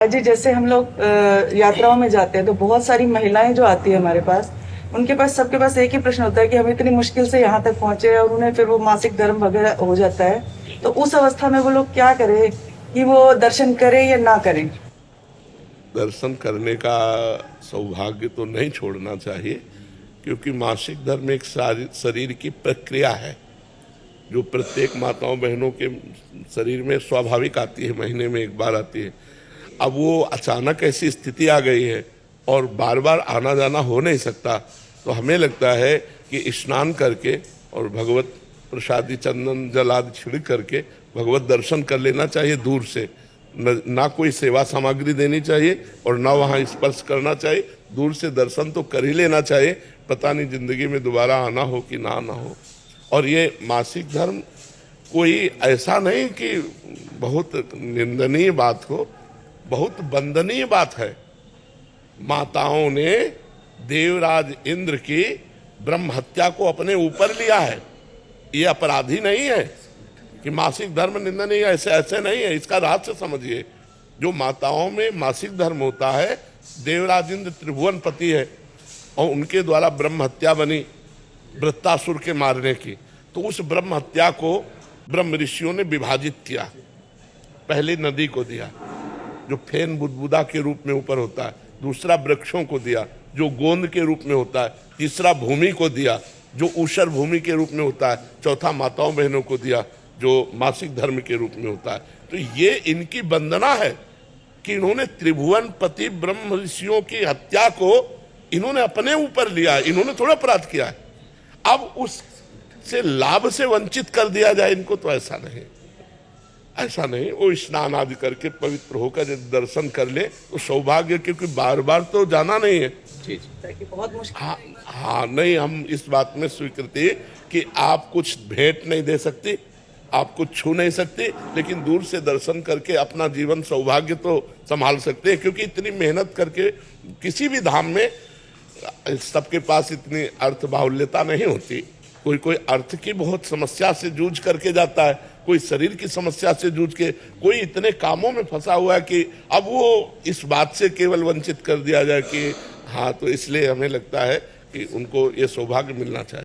जी, जैसे हम लोग यात्राओं में जाते हैं तो बहुत सारी महिलाएं जो आती है हमारे पास, उनके पास सबके पास एक ही प्रश्न होता है कि हम इतनी मुश्किल से यहाँ तक पहुंचे और उन्हें फिर वो मासिक धर्म वगैरह हो जाता है। तो उस अवस्था में वो लोग क्या करें कि वो दर्शन करें या ना करें? दर्शन करने का सौभाग्य तो नहीं छोड़ना चाहिए, क्योंकि मासिक धर्म एक शरीर की प्रक्रिया है जो प्रत्येक माताओं बहनों के शरीर में स्वाभाविक आती है, महीने में एक बार आती है। अब वो अचानक ऐसी स्थिति आ गई है और बार बार आना जाना हो नहीं सकता, तो हमें लगता है कि स्नान करके और भगवत प्रसादी चंदन जल आदि छिड़क करके भगवत दर्शन कर लेना चाहिए दूर से। ना कोई सेवा सामग्री देनी चाहिए और ना वहाँ स्पर्श करना चाहिए, दूर से दर्शन तो कर ही लेना चाहिए। पता नहीं जिंदगी में दोबारा आना हो कि ना आना हो। और ये मासिक धर्म कोई ऐसा नहीं कि बहुत निंदनीय बात हो, बहुत वंदनीय बात है। माताओं ने देवराज इंद्र की ब्रह्म हत्या को अपने ऊपर लिया है। ये अपराधी नहीं है कि मासिक धर्म निंदनीय है, ऐसे नहीं है। इसका रहस्य समझिए। जो माताओं में मासिक धर्म होता है, देवराज इंद्र त्रिभुवन पति है और उनके द्वारा ब्रह्म हत्या बनी वृत्तासुर के मारने की। तो उस ब्रह्म हत्या को ब्रह्म ऋषियों ने विभाजित किया। पहले नदी को दिया जो फेन बुदबुदा के रूप में ऊपर होता है, दूसरा वृक्षों को दिया जो गोंद के रूप में होता है, तीसरा भूमि को दिया जो ऊषर भूमि के रूप में होता है, चौथा माताओं बहनों को दिया जो मासिक धर्म के रूप में होता है। तो ये इनकी वंदना है कि इन्होंने त्रिभुवन पति ब्रह्म ऋषियों की हत्या को इन्होंने अपने ऊपर लिया है। इन्होंने थोड़ा अपराध किया है, अब उससे लाभ से वंचित कर दिया जाए इनको, तो ऐसा नहीं। ऐसा नहीं, वो स्नान आदि करके पवित्र होकर यदि दर्शन कर ले तो सौभाग्य, क्योंकि बार बार तो जाना नहीं है। जी जी, बहुत मुश्किल। हाँ, नहीं, हम इस बात में स्वीकृति कि आप कुछ भेंट नहीं दे सकती, आप कुछ छू नहीं सकती, लेकिन दूर से दर्शन करके अपना जीवन सौभाग्य तो संभाल सकते हैं। क्योंकि इतनी मेहनत करके किसी भी धाम में सबके पास इतनी अर्थ बाहुल्यता नहीं होती। कोई कोई अर्थ की बहुत समस्या से जूझ करके जाता है, कोई शरीर की समस्या से जूझ के, कोई इतने कामों में फंसा हुआ है कि अब वो इस बात से केवल वंचित कर दिया जाए कि हाँ। तो इसलिए हमें लगता है कि उनको ये सौभाग्य मिलना चाहिए।